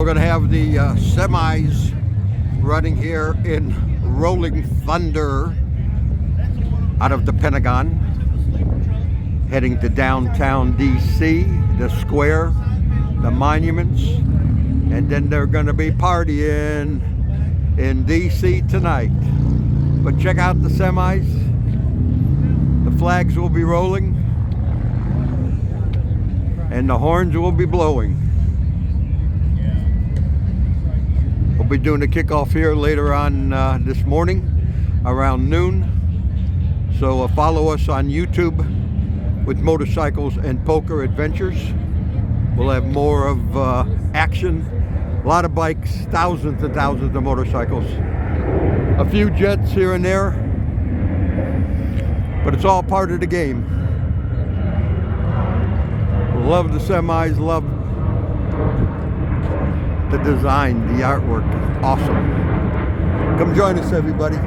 We're going to have the semis running here in Rolling Thunder out of the Pentagon, heading to downtown DC, the square, the monuments, and then they're going to be partying in DC tonight. But check out the semis. The flags will be rolling and the horns will be blowing. We'll be doing the kickoff here later on this morning around noon. So follow us on YouTube with Motorcycles and Poker Adventures. We'll have more of action, a lot of bikes, thousands and thousands of motorcycles, a few jets here and there, but it's all part of the game. Love the semis, love the design, the artwork is awesome. Come join us, everybody.